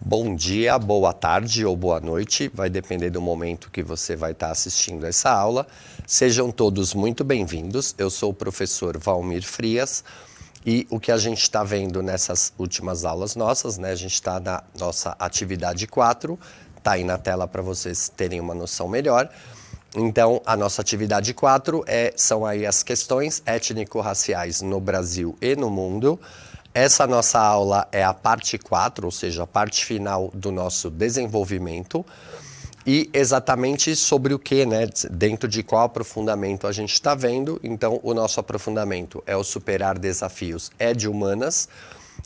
Bom dia, boa tarde ou boa noite, vai depender do momento que você vai estar assistindo essa aula. Sejam todos muito bem-vindos, eu sou o professor Valmir Frias e o que a gente está vendo nessas últimas aulas nossas, né? A gente está na nossa atividade 4, está aí na tela para vocês terem uma noção melhor. Então, a nossa atividade 4 são aí as questões étnico-raciais no Brasil e no mundo. Essa nossa aula é a parte 4, ou seja, a parte final do nosso desenvolvimento. E exatamente sobre o que, né? Dentro de qual aprofundamento a gente está vendo. Então, o nosso aprofundamento é o superar desafios, é de humanas.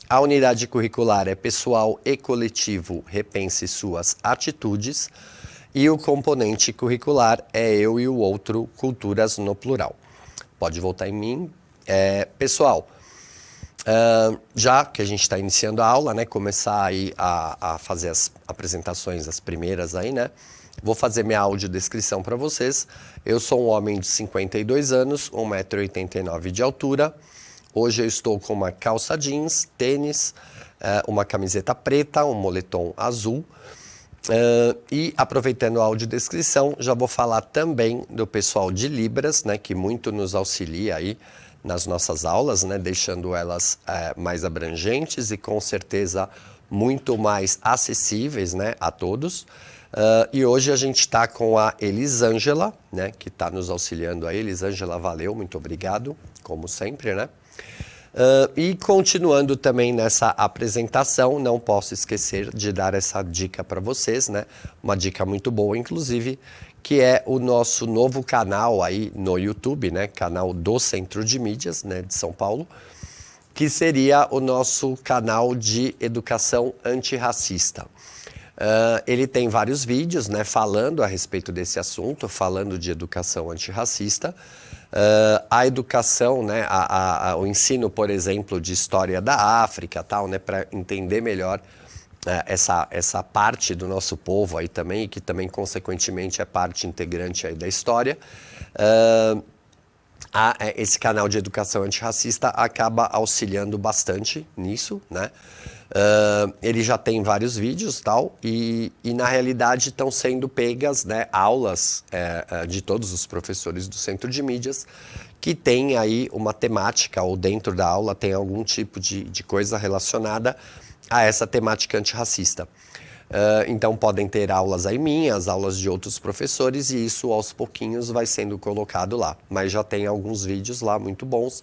A unidade curricular é pessoal e coletivo, repense suas atitudes. E o componente curricular é eu e o outro, culturas no plural. Pode voltar em mim. Pessoal, já que a gente está iniciando a aula, né, começar aí a fazer as apresentações, as primeiras aí, né? Vou fazer minha audiodescrição para vocês. Eu sou um homem de 52 anos, 1,89 m de altura. Hoje eu estou com uma calça jeans, tênis, uma camiseta preta, um moletom azul. E aproveitando a audiodescrição, já vou falar também do pessoal de Libras, né, que muito nos auxilia aí nas nossas aulas, né, deixando elas mais abrangentes e com certeza muito mais acessíveis, né, a todos. E hoje a gente está com a Elisângela, né, que está nos auxiliando aí. Elisângela, valeu, muito obrigado, como sempre, né? E continuando também nessa apresentação, não posso esquecer de dar essa dica para vocês, né? Uma dica muito boa, inclusive, que é o nosso novo canal aí no YouTube, né? Canal do Centro de Mídias, né, de São Paulo, que seria o nosso canal de educação antirracista. Ele tem vários vídeos, né, falando a respeito desse assunto, falando de educação antirracista. A educação, né, o ensino, por exemplo, de história da África, tal, né, para entender melhor essa parte do nosso povo aí também, e que também, consequentemente, é parte integrante aí da história. Esse canal de educação antirracista acaba auxiliando bastante nisso, né? Ele já tem vários vídeos tal, e na realidade estão sendo pegas, né, aulas de todos os professores do Centro de Mídias que tem aí uma temática, ou dentro da aula tem algum tipo de coisa relacionada a essa temática antirracista. Então podem ter aulas aí minhas, aulas de outros professores, e isso aos pouquinhos vai sendo colocado lá. Mas já tem alguns vídeos lá muito bons,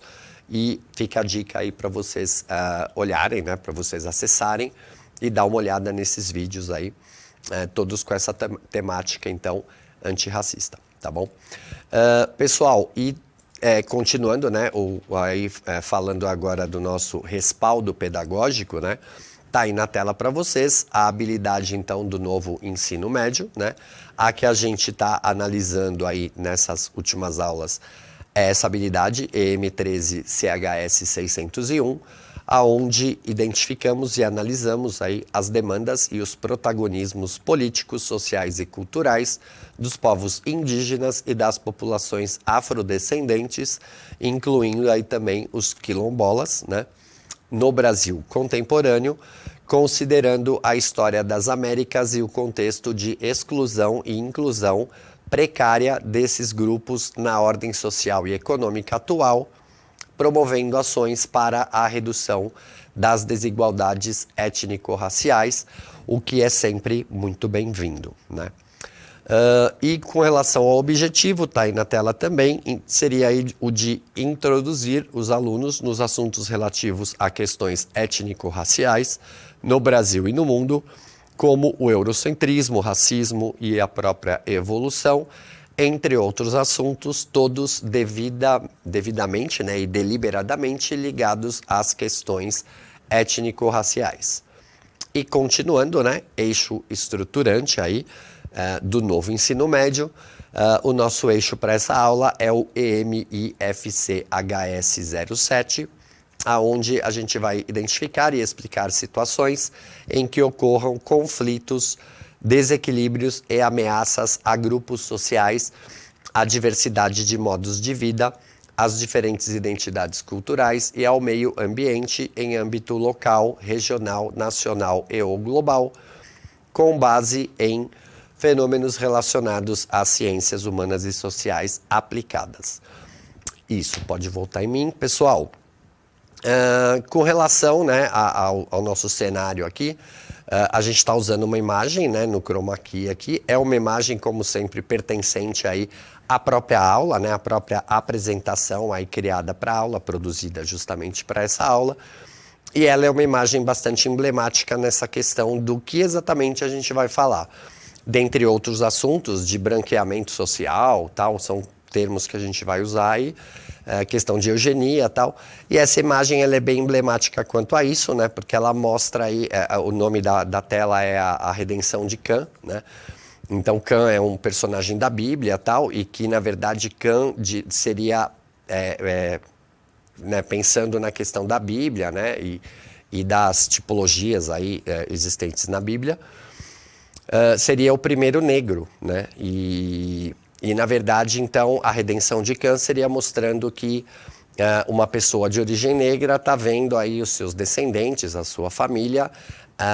e fica a dica aí para vocês olharem, né, para vocês acessarem e dar uma olhada nesses vídeos aí, todos com essa temática, então, antirracista, tá bom? Pessoal, e continuando, né, falando agora do nosso respaldo pedagógico, né, tá aí na tela para vocês a habilidade, então, do novo ensino médio, né, a que a gente está analisando aí nessas últimas aulas, essa habilidade EM13 CHS 601, aonde identificamos e analisamos aí as demandas e os protagonismos políticos, sociais e culturais dos povos indígenas e das populações afrodescendentes, incluindo aí também os quilombolas, né, no Brasil contemporâneo, considerando a história das Américas e o contexto de exclusão e inclusão precária desses grupos na ordem social e econômica atual, promovendo ações para a redução das desigualdades étnico-raciais, o que é sempre muito bem-vindo, né? E com relação ao objetivo, está aí na tela também, seria aí o de introduzir os alunos nos assuntos relativos a questões étnico-raciais no Brasil e no mundo, como o eurocentrismo, o racismo e a própria evolução, entre outros assuntos, todos devidamente, né, e deliberadamente ligados às questões étnico-raciais. E continuando, né, eixo estruturante aí do novo ensino médio, o nosso eixo para essa aula é o EMIFCHS07, aonde a gente vai identificar e explicar situações em que ocorram conflitos, desequilíbrios e ameaças a grupos sociais, a diversidade de modos de vida, às diferentes identidades culturais e ao meio ambiente em âmbito local, regional, nacional e ou global, com base em fenômenos relacionados às ciências humanas e sociais aplicadas. Isso, pode voltar em mim. Pessoal, com relação, né, ao nosso cenário aqui, a gente está usando uma imagem, né, no chroma key aqui. É uma imagem, como sempre, pertencente aí à própria aula, né, à própria apresentação aí criada para a aula, produzida justamente para essa aula. E ela é uma imagem bastante emblemática nessa questão do que exatamente a gente vai falar. Dentre outros assuntos de branqueamento social, tal, são termos que a gente vai usar aí, questão de eugenia e tal. E essa imagem ela é bem emblemática quanto a isso, né? Porque ela mostra aí, o nome da tela é a Redenção de Cã, né? Então Cã é um personagem da Bíblia tal, e que na verdade Cã seria, né, pensando na questão da Bíblia, né? E das tipologias aí existentes na Bíblia, seria o primeiro negro, né? E, na verdade, então, a redenção de Cã seria mostrando que uma pessoa de origem negra está vendo aí os seus descendentes, a sua família,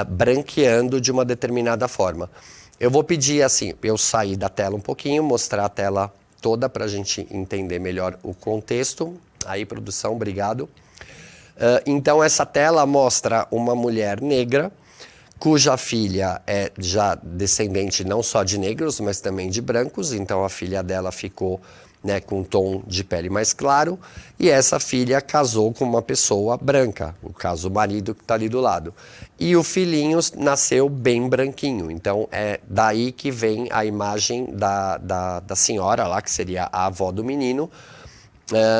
branqueando de uma determinada forma. Eu vou pedir, assim, eu sair da tela um pouquinho, mostrar a tela toda para a gente entender melhor o contexto. Aí, produção, obrigado. Então, essa tela mostra uma mulher negra, cuja filha é já descendente não só de negros, mas também de brancos. Então, a filha dela ficou, né, com um tom de pele mais claro. E essa filha casou com uma pessoa branca, no caso, o marido que está ali do lado. E o filhinho nasceu bem branquinho. Então, é daí que vem a imagem da senhora lá, que seria a avó do menino.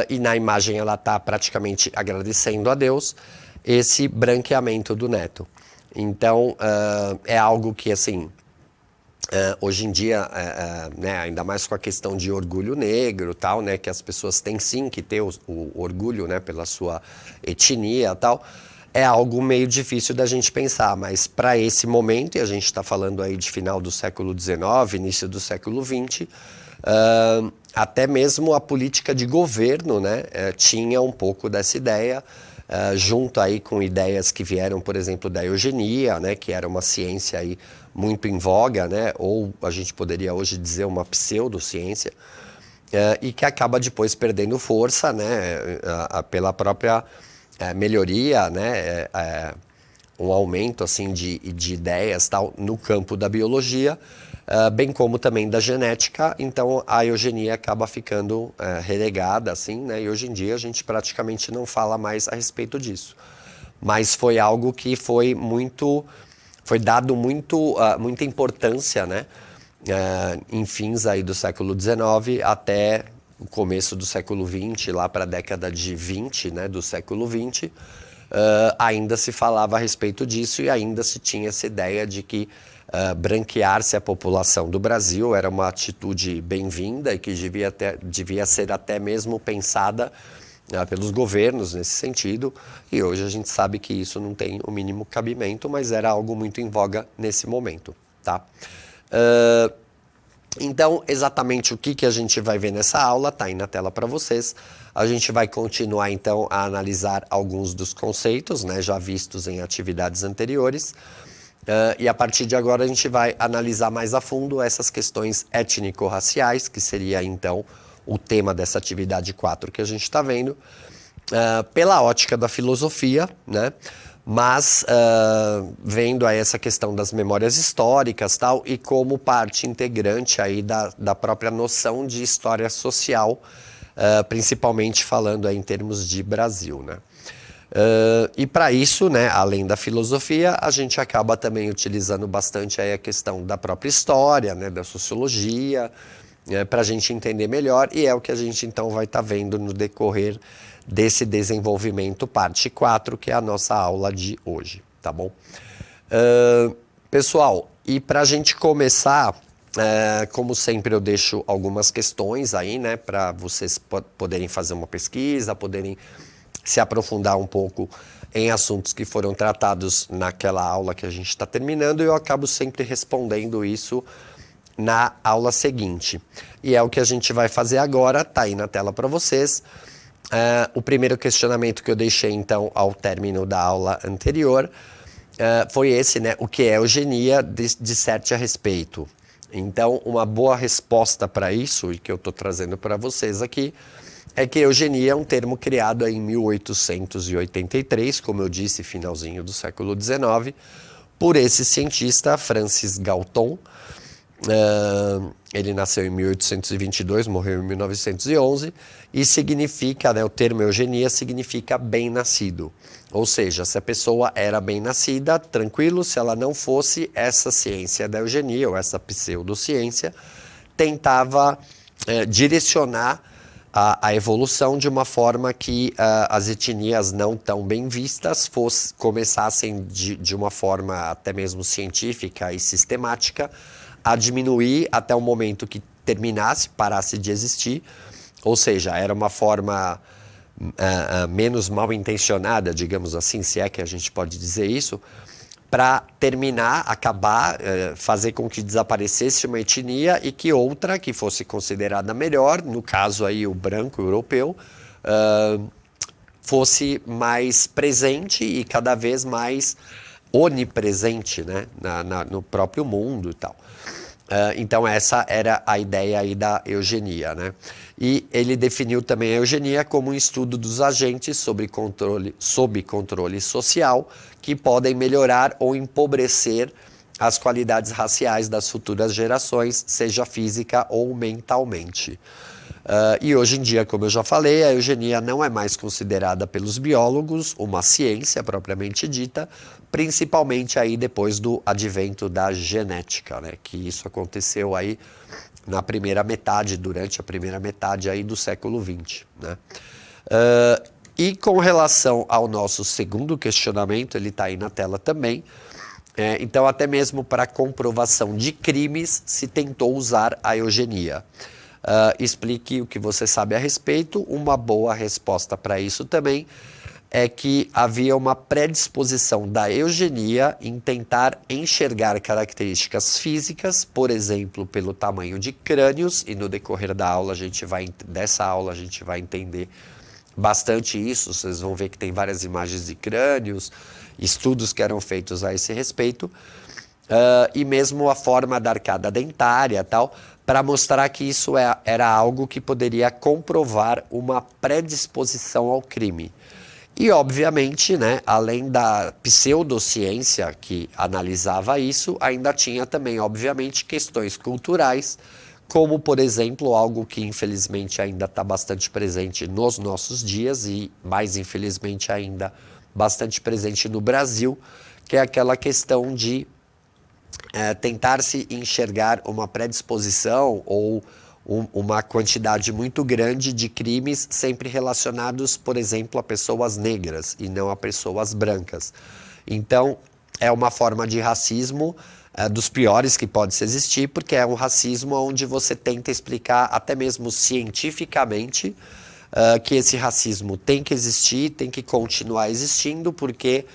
E na imagem ela está praticamente agradecendo a Deus esse branqueamento do neto. Então, é algo que, assim, hoje em dia, né, ainda mais com a questão de orgulho negro, tal, né, que as pessoas têm sim que ter o orgulho, né, pela sua etnia, tal, é algo meio difícil da gente pensar, mas para esse momento, e a gente está falando aí de final do século XIX, início do século XX, até mesmo a política de governo, né, tinha um pouco dessa ideia, junto aí com ideias que vieram, por exemplo, da eugenia, né, que era uma ciência aí muito em voga, né, ou a gente poderia hoje dizer uma pseudociência, e que acaba depois perdendo força, né, pela própria melhoria, né, um aumento assim de ideias tal no campo da biologia, bem como também da genética. Então a eugenia acaba ficando relegada assim, né? E hoje em dia a gente praticamente não fala mais a respeito disso. Mas foi algo que foi dado muita importância, né? Em fins aí do século XIX até o começo do século XX, lá para a década de 20, né, do século XX, ainda se falava a respeito disso e ainda se tinha essa ideia de que branquear-se a população do Brasil era uma atitude bem-vinda e que devia ser até mesmo pensada pelos governos nesse sentido. E hoje a gente sabe que isso não tem o mínimo cabimento, mas era algo muito em voga nesse momento, tá? Então, exatamente o que a gente vai ver nessa aula está aí na tela para vocês. A gente vai continuar, então, a analisar alguns dos conceitos, né, já vistos em atividades anteriores. E a partir de agora a gente vai analisar mais a fundo essas questões étnico-raciais, que seria, então, o tema dessa atividade 4 que a gente está vendo, pela ótica da filosofia, né? Mas vendo aí essa questão das memórias históricas tal, e como parte integrante aí da própria noção de história social, principalmente falando aí em termos de Brasil, né? E para isso, né, além da filosofia, a gente acaba também utilizando bastante aí a questão da própria história, né, da sociologia, para a gente entender melhor, e é o que a gente então vai estar vendo no decorrer desse desenvolvimento parte 4, que é a nossa aula de hoje, tá bom? Pessoal, e para a gente começar, como sempre eu deixo algumas questões aí, né, para vocês poderem fazer uma pesquisa, poderem se aprofundar um pouco em assuntos que foram tratados naquela aula que a gente está terminando, e eu acabo sempre respondendo isso na aula seguinte. E é o que a gente vai fazer agora, tá aí na tela para vocês. O primeiro questionamento que eu deixei, então, ao término da aula anterior, foi esse, né? O que é eugenia? Disserte a respeito. Então, uma boa resposta para isso, e que eu estou trazendo para vocês aqui, é que eugenia é um termo criado em 1883, como eu disse, finalzinho do século XIX, por esse cientista Francis Galton. Ele nasceu em 1822, morreu em 1911, e significa, né, o termo eugenia significa bem-nascido. Ou seja, se a pessoa era bem-nascida, tranquilo, se ela não fosse, essa ciência da eugenia, ou essa pseudociência, tentava direcionar a evolução de uma forma que as etnias não tão bem vistas começassem de uma forma até mesmo científica e sistemática a diminuir até o momento que terminasse, parasse de existir. Ou seja, era uma forma menos mal intencionada, digamos assim, se é que a gente pode dizer isso, para terminar, acabar, fazer com que desaparecesse uma etnia e que outra, que fosse considerada melhor, no caso aí o branco europeu, fosse mais presente e cada vez mais onipresente, né, no próprio mundo e tal. Então essa era a ideia aí da eugenia, né? E ele definiu também a eugenia como um estudo dos agentes sob controle social que podem melhorar ou empobrecer as qualidades raciais das futuras gerações, seja física ou mentalmente. E hoje em dia, como eu já falei, a eugenia não é mais considerada pelos biólogos uma ciência propriamente dita, principalmente aí depois do advento da genética, né? Que isso aconteceu aí na primeira metade, durante a primeira metade aí do século XX, né? E com relação ao nosso segundo questionamento, ele está aí na tela também. Então, até mesmo para comprovação de crimes, se tentou usar a eugenia. Explique o que você sabe a respeito. Uma boa resposta para isso também é que havia uma predisposição da eugenia em tentar enxergar características físicas, por exemplo, pelo tamanho de crânios, e no decorrer dessa aula a gente vai entender bastante isso. Vocês vão ver que tem várias imagens de crânios, estudos que eram feitos a esse respeito, e mesmo a forma da arcada dentária e tal, para mostrar que isso era algo que poderia comprovar uma predisposição ao crime. E, obviamente, né, além da pseudociência que analisava isso, ainda tinha também, obviamente, questões culturais, como, por exemplo, algo que infelizmente ainda está bastante presente nos nossos dias e, mais infelizmente ainda, bastante presente no Brasil, que é aquela questão de tentar se enxergar uma predisposição ou uma quantidade muito grande de crimes sempre relacionados, por exemplo, a pessoas negras e não a pessoas brancas. Então, é uma forma de racismo dos piores que pode existir, porque é um racismo onde você tenta explicar, até mesmo cientificamente, que esse racismo tem que existir, tem que continuar existindo, porque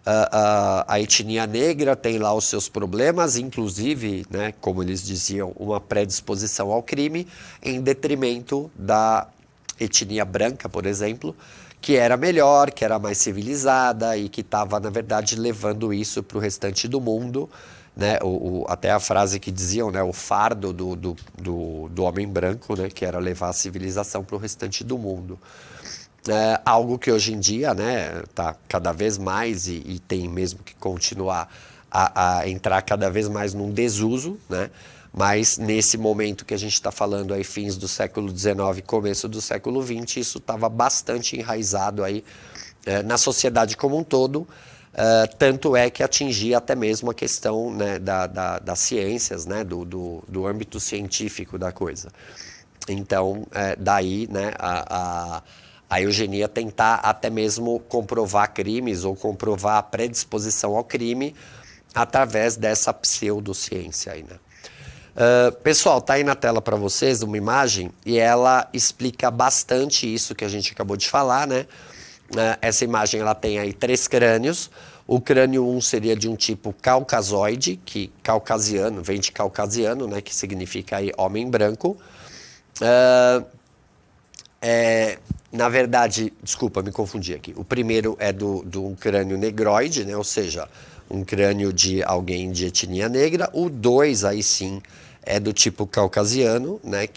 a etnia negra tem lá os seus problemas, inclusive, né, como eles diziam, uma predisposição ao crime, em detrimento da etnia branca, por exemplo, que era melhor, que era mais civilizada e que estava, na verdade, levando isso para o restante do mundo, né? Até a frase que diziam, né, o fardo do homem branco, né, que era levar a civilização para o restante do mundo. Algo que hoje em dia, né, tá cada vez mais e tem mesmo que continuar a entrar cada vez mais num desuso, né? Mas nesse momento que a gente está falando aí, fins do século XIX, começo do século XX, isso estava bastante enraizado aí na sociedade como um todo, tanto é que atingia até mesmo a questão, né, das ciências, né, do âmbito científico da coisa. Então, daí, né, a eugenia tentar até mesmo comprovar crimes ou comprovar a predisposição ao crime através dessa pseudociência aí, né? Pessoal, tá aí na tela para vocês uma imagem e ela explica bastante isso que a gente acabou de falar, né? Essa imagem ela tem aí 3 crânios. O crânio 1 seria de um tipo caucasoide, que caucasiano, vem de caucasiano, né? Que significa aí homem branco. Na verdade, desculpa, me confundi aqui. O primeiro é do crânio negroide, né? Ou seja, um crânio de alguém de etnia negra. O 2, aí sim, é do tipo caucasiano, né?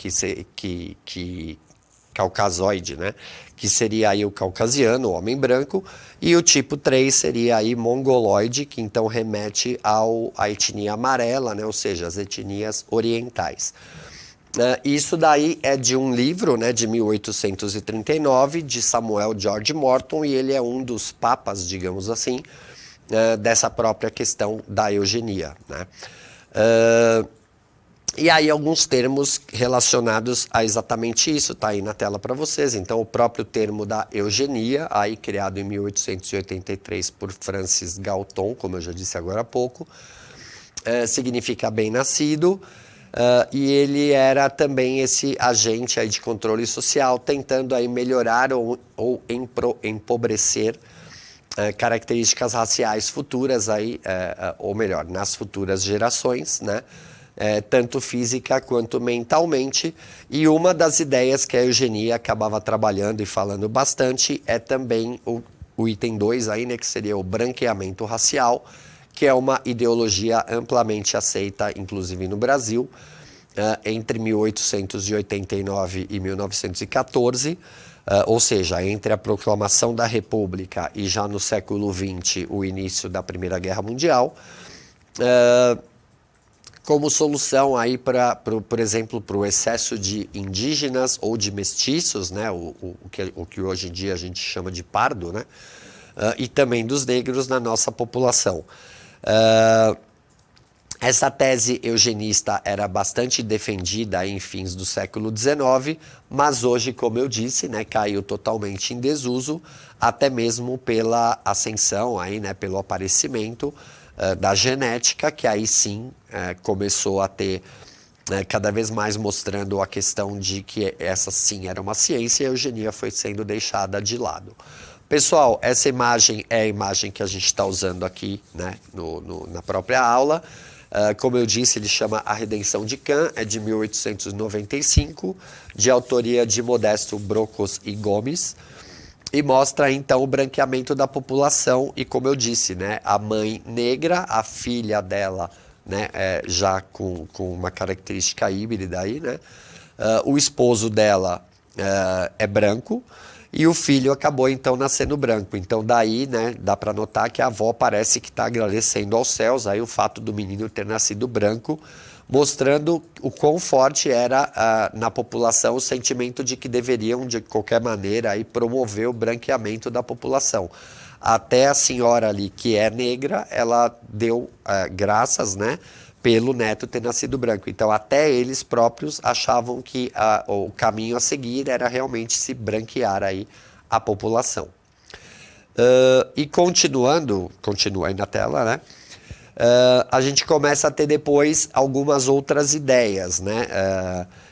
Caucasoide, né? Que seria aí o caucasiano, o homem branco. E o tipo 3 seria aí mongoloide, que então remete à etnia amarela, né? Ou seja, as etnias orientais. Isso daí é de um livro, né, de 1839, de Samuel George Morton, e ele é um dos papas, digamos assim, dessa própria questão da eugenia, né? E aí alguns termos relacionados a exatamente isso, tá aí na tela para vocês. Então o próprio termo da eugenia, aí criado em 1883 por Francis Galton, como eu já disse agora há pouco, significa bem-nascido. E ele era também esse agente aí de controle social, tentando aí melhorar ou empobrecer características raciais futuras aí, ou melhor, nas futuras gerações, né? Tanto física quanto mentalmente. E uma das ideias que a eugenia acabava trabalhando e falando bastante é também o item 2 aí, né, que seria o branqueamento racial, que é uma ideologia amplamente aceita, inclusive no Brasil, entre 1889 e 1914, ou seja, entre a proclamação da República e já no século XX, o início da Primeira Guerra Mundial, como solução aí por exemplo, para o excesso de indígenas ou de mestiços, né, o que hoje em dia a gente chama de pardo, né, e também dos negros na nossa população. Essa tese eugenista era bastante defendida em fins do século XIX, mas hoje, como eu disse, né, caiu totalmente em desuso, até mesmo pela ascensão, aí, né, pelo aparecimento da genética, que aí sim começou a ter cada vez mais mostrando a questão de que essa sim era uma ciência e a eugenia foi sendo deixada de lado. Pessoal, essa imagem é a imagem que a gente está usando aqui, né, na própria aula. Como eu disse, ele chama A Redenção de Cã, é de 1895, de autoria de Modesto Brocos e Gomes, e mostra então o branqueamento da população e, como eu disse, né, a mãe negra, a filha dela, né, já com uma característica híbrida aí, né, o esposo dela é branco, e o filho acabou então nascendo branco. Então daí, né, dá para notar que a avó parece que está agradecendo aos céus aí o fato do menino ter nascido branco, mostrando o quão forte era na população o sentimento de que deveriam de qualquer maneira aí promover o branqueamento da população. Até a senhora ali, que é negra, ela deu graças, né, pelo neto ter nascido branco. Então, até eles próprios achavam que o caminho a seguir era realmente se branquear aí a população. E continua aí na tela, né? A gente começa a ter depois algumas outras ideias, né?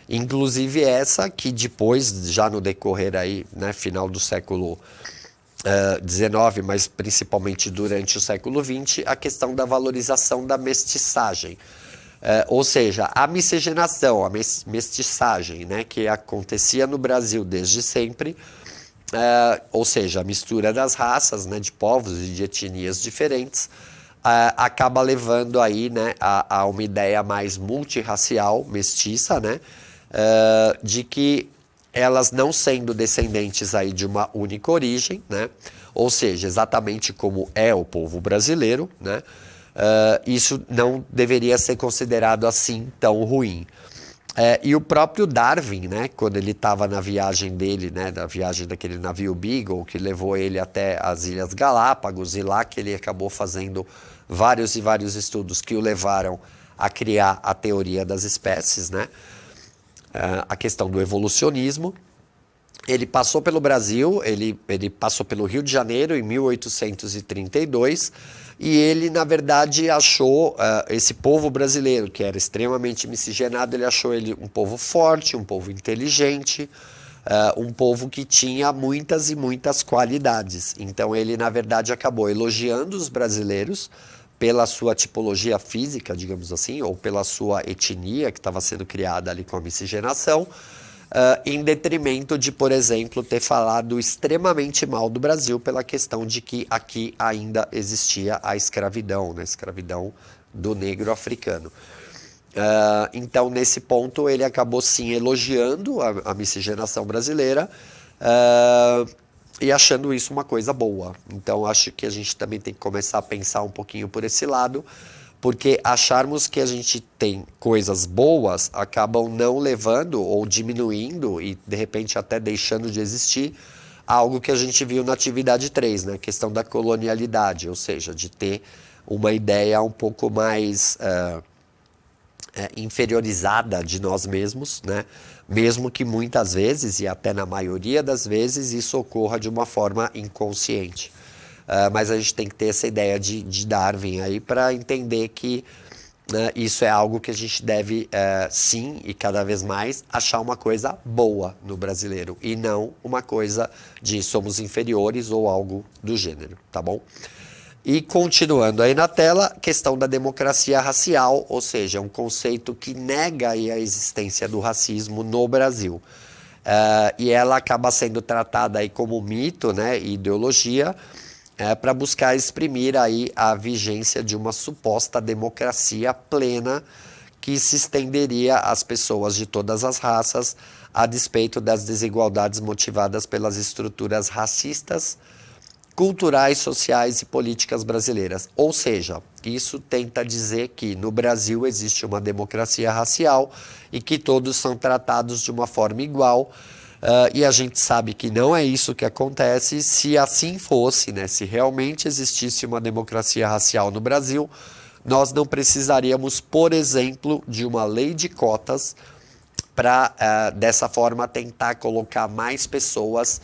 Inclusive essa que depois, já no decorrer aí, né, final do século XIX, mas principalmente durante o século XX, a questão da valorização da mestiçagem. Ou seja, a miscigenação, a mestiçagem, né, que acontecia no Brasil desde sempre, ou seja, a mistura das raças, né, de povos e de etnias diferentes, acaba levando aí, né, a uma ideia mais multirracial, mestiça, né, de que elas não sendo descendentes aí de uma única origem, né? Ou seja, exatamente como é o povo brasileiro, né? Isso não deveria ser considerado assim tão ruim. E o próprio Darwin, né, quando ele estava na viagem dele, né, da viagem daquele navio Beagle, que levou ele até as Ilhas Galápagos, e lá que ele acabou fazendo vários e vários estudos que o levaram a criar a teoria das espécies, né? A questão do evolucionismo. Ele passou pelo Brasil, ele passou pelo Rio de Janeiro em 1832 e ele, na verdade, achou esse povo brasileiro, que era extremamente miscigenado, ele achou ele um povo forte, um povo inteligente, um povo que tinha muitas e muitas qualidades. Então ele, na verdade, acabou elogiando os brasileiros pela sua tipologia física, digamos assim, ou pela sua etnia que estava sendo criada ali com a miscigenação, em detrimento de, por exemplo, ter falado extremamente mal do Brasil pela questão de que aqui ainda existia a escravidão, né? Escravidão do negro africano. Então, nesse ponto, ele acabou sim elogiando a miscigenação brasileira e achando isso uma coisa boa. Então, acho que a gente também tem que começar a pensar um pouquinho por esse lado, porque acharmos que a gente tem coisas boas acabam não levando ou diminuindo e, de repente, até deixando de existir algo que a gente viu na atividade 3, né? A questão da colonialidade, ou seja, de ter uma ideia um pouco mais inferiorizada de nós mesmos, né? Mesmo que muitas vezes, e até na maioria das vezes, isso ocorra de uma forma inconsciente. Mas a gente tem que ter essa ideia de Darwin aí para entender que isso é algo que a gente deve, sim, e cada vez mais, achar uma coisa boa no brasileiro e não uma coisa de somos inferiores ou algo do gênero, tá bom? E continuando aí na tela, questão da democracia racial, ou seja, um conceito que nega aí a existência do racismo no Brasil. E ela acaba sendo tratada aí como mito, né, e ideologia, para buscar exprimir aí a vigência de uma suposta democracia plena que se estenderia às pessoas de todas as raças, a despeito das desigualdades motivadas pelas estruturas racistas, culturais, sociais e políticas brasileiras. Ou seja, isso tenta dizer que no Brasil existe uma democracia racial e que todos são tratados de uma forma igual. E a gente sabe que não é isso que acontece. Se assim fosse, né, se realmente existisse uma democracia racial no Brasil, nós não precisaríamos, por exemplo, de uma lei de cotas para, dessa forma, tentar colocar mais pessoas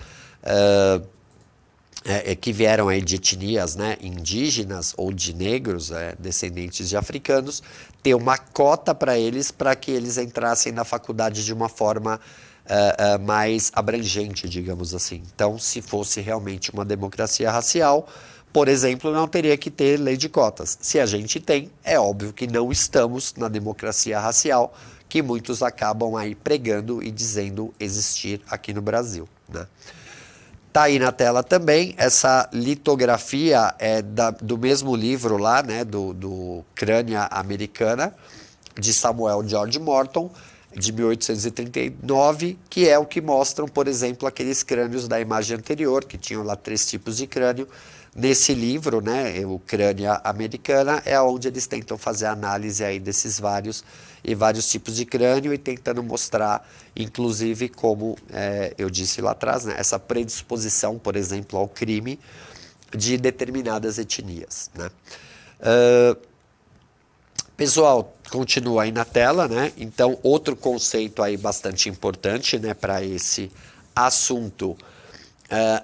que vieram aí de etnias, né, indígenas ou de negros, descendentes de africanos, ter uma cota para que eles entrassem na faculdade de uma forma mais abrangente, digamos assim. Então, se fosse realmente uma democracia racial, por exemplo, não teria que ter lei de cotas. Se a gente tem, é óbvio que não estamos na democracia racial, que muitos acabam aí pregando e dizendo existir aqui no Brasil, né? Tá aí na tela também, essa litografia do mesmo livro lá, né, do Crânia Americana, de Samuel George Morton, de 1839, que é o que mostram, por exemplo, aqueles crânios da imagem anterior, que tinham lá 3 tipos de crânio. Nesse livro, né, o Crânia Americana, é onde eles tentam fazer a análise aí desses vários tipos de crânio e tentando mostrar, inclusive, como eu disse lá atrás, né, essa predisposição, por exemplo, ao crime de determinadas etnias, né? Pessoal, continua aí na tela, né? Então, outro conceito aí bastante importante, né, para esse assunto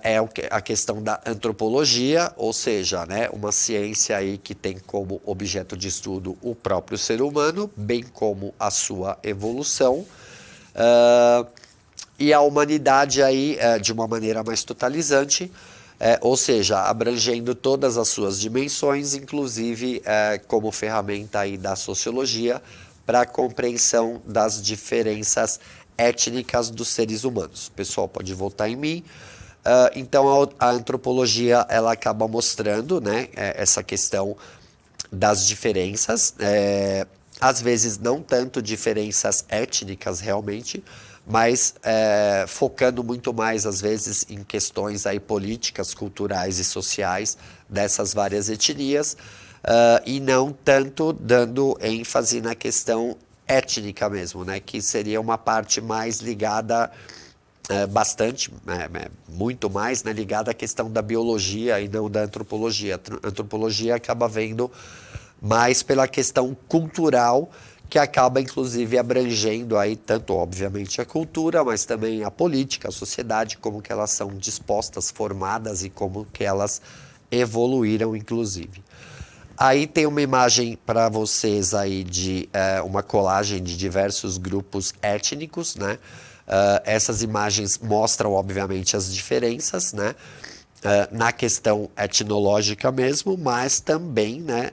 é a questão da antropologia, ou seja, né, uma ciência aí que tem como objeto de estudo o próprio ser humano, bem como a sua evolução, e a humanidade aí de uma maneira mais totalizante, ou seja, abrangendo todas as suas dimensões, inclusive como ferramenta aí da sociologia para a compreensão das diferenças étnicas dos seres humanos. O pessoal pode votar em mim. Então a antropologia ela acaba mostrando, né, essa questão das diferenças, às vezes não tanto diferenças étnicas realmente, mas focando muito mais às vezes em questões aí políticas, culturais e sociais dessas várias etnias, e não tanto dando ênfase na questão étnica mesmo, né, que seria uma parte mais ligada muito mais, né, ligada à questão da biologia e não da antropologia. A antropologia acaba vendo mais pela questão cultural, que acaba inclusive abrangendo aí tanto obviamente a cultura, mas também a política, a sociedade, como que elas são dispostas, formadas e como que elas evoluíram inclusive. Aí tem uma imagem para vocês aí de uma colagem de diversos grupos étnicos, né? Essas imagens mostram, obviamente, as diferenças, né, na questão etnológica mesmo, mas também, né,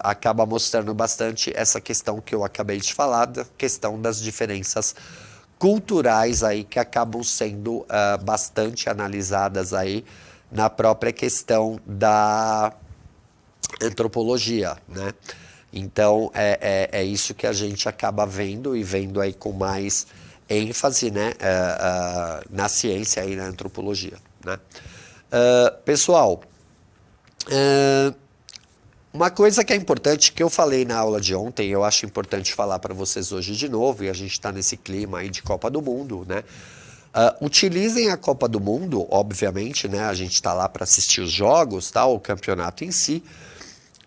acaba mostrando bastante essa questão que eu acabei de falar, da questão das diferenças culturais aí que acabam sendo bastante analisadas aí na própria questão da antropologia, né? Então, é isso que a gente acaba vendo e vendo aí com mais ênfase, né, na ciência e na antropologia, né? Pessoal, uma coisa que é importante, que eu falei na aula de ontem, eu acho importante falar para vocês hoje de novo, e a gente está nesse clima aí de Copa do Mundo, né? Utilizem a Copa do Mundo, obviamente, né? A gente está lá para assistir os jogos, tá? O campeonato em si,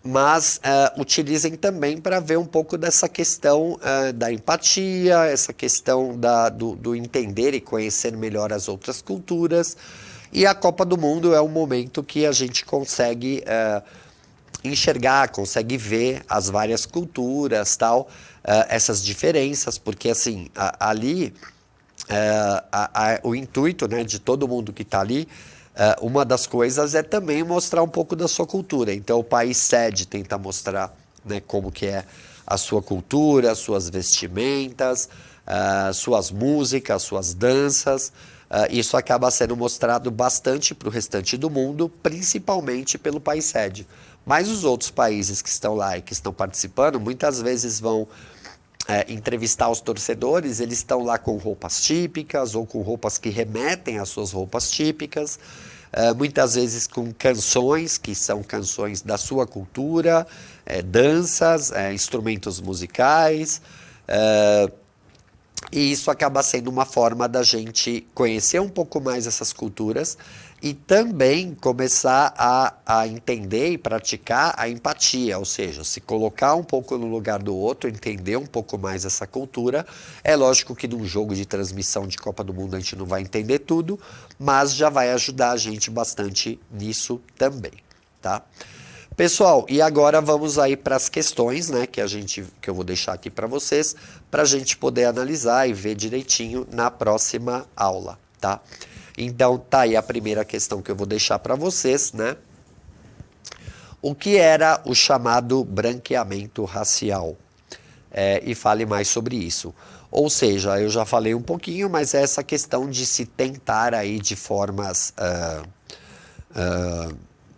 mas utilizem também para ver um pouco dessa questão da empatia, essa questão do entender e conhecer melhor as outras culturas. E a Copa do Mundo é um momento que a gente consegue enxergar, consegue ver as várias culturas, tal, essas diferenças, porque assim, ali o intuito, né, de todo mundo que está ali, uma das coisas é também mostrar um pouco da sua cultura. Então o país sede tenta mostrar, né, como que é a sua cultura, suas vestimentas, suas músicas, suas danças. Isso acaba sendo mostrado bastante para o restante do mundo, principalmente pelo país sede. Mas os outros países que estão lá e que estão participando, muitas vezes vão entrevistar os torcedores, eles estão lá com roupas típicas ou com roupas que remetem às suas roupas típicas, muitas vezes com canções, que são canções da sua cultura, danças, instrumentos musicais, e isso acaba sendo uma forma da gente conhecer um pouco mais essas culturas e também começar a entender e praticar a empatia, ou seja, se colocar um pouco no lugar do outro, entender um pouco mais essa cultura. É lógico que num jogo de transmissão de Copa do Mundo a gente não vai entender tudo, mas já vai ajudar a gente bastante nisso também, tá? Pessoal, e agora vamos aí para as questões, né, que eu vou deixar aqui para vocês, para a gente poder analisar e ver direitinho na próxima aula, tá? Então, tá aí a primeira questão que eu vou deixar para vocês, né? O que era o chamado branqueamento racial? E fale mais sobre isso. Ou seja, eu já falei um pouquinho, mas é essa questão de se tentar aí de formas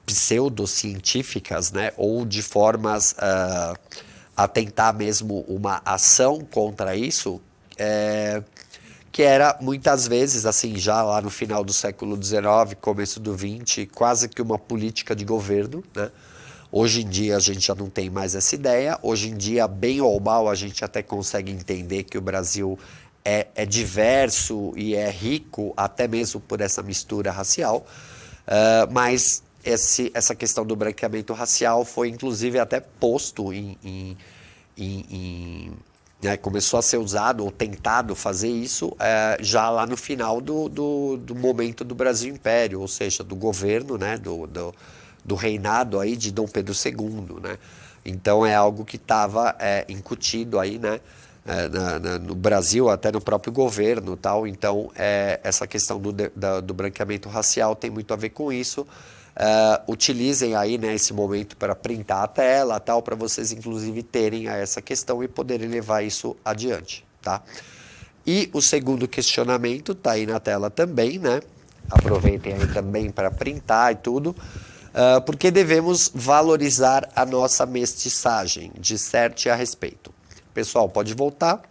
pseudocientíficas, né? Ou de formas a tentar mesmo uma ação contra isso, que era muitas vezes, assim, já lá no final do século XIX, começo do XX, quase que uma política de governo, né? Hoje em dia a gente já não tem mais essa ideia. Hoje em dia, bem ou mal, a gente até consegue entender que o Brasil é diverso e é rico, até mesmo por essa mistura racial, mas essa questão do branqueamento racial foi inclusive até posto né, começou a ser usado ou tentado fazer isso já lá no final do momento do Brasil Império, ou seja, do governo, né, do reinado aí de Dom Pedro II, né? Então é algo que estava incutido aí, né, no Brasil, até no próprio governo, tal. Então essa questão do branqueamento racial tem muito a ver com isso. Utilizem aí, né, esse momento para printar a tela, tal, para vocês inclusive terem essa questão e poderem levar isso adiante, tá? E o segundo questionamento está aí na tela também, né? Aproveitem aí também para printar e tudo. Porque devemos valorizar a nossa mestiçagem, disserte a respeito. Pessoal, pode voltar.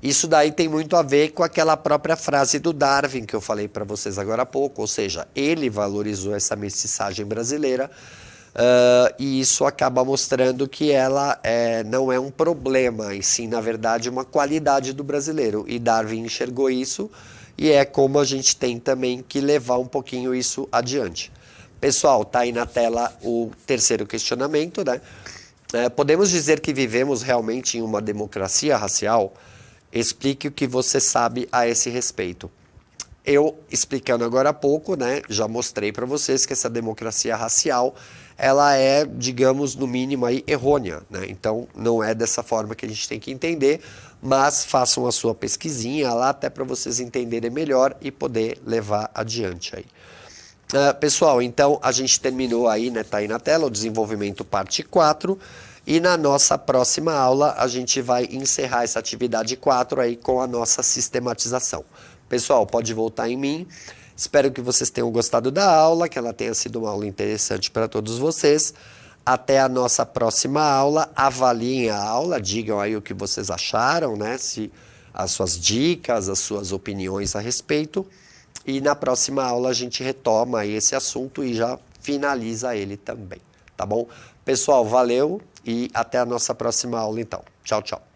Isso daí tem muito a ver com aquela própria frase do Darwin que eu falei para vocês agora há pouco, ou seja, ele valorizou essa mestiçagem brasileira e isso acaba mostrando que ela não é um problema, e sim, na verdade, uma qualidade do brasileiro. E Darwin enxergou isso e é como a gente tem também que levar um pouquinho isso adiante. Pessoal, tá aí na tela o terceiro questionamento, né? Podemos dizer que vivemos realmente em uma democracia racial? Explique o que você sabe a esse respeito. Eu, explicando agora há pouco, né, já mostrei para vocês que essa democracia racial, ela é, digamos, no mínimo aí, errônea, né? Então, não é dessa forma que a gente tem que entender, mas façam a sua pesquisinha lá até para vocês entenderem melhor e poder levar adiante aí. Pessoal, então a gente terminou aí, né, tá aí na tela, o desenvolvimento parte 4, E na nossa próxima aula, a gente vai encerrar essa atividade 4 aí com a nossa sistematização. Pessoal, pode voltar em mim. Espero que vocês tenham gostado da aula, que ela tenha sido uma aula interessante para todos vocês. Até a nossa próxima aula. Avaliem a aula, digam aí o que vocês acharam, né? Se as suas dicas, as suas opiniões a respeito. E na próxima aula a gente retoma aí esse assunto e já finaliza ele também, tá bom? Pessoal, valeu e até a nossa próxima aula então. Tchau, tchau.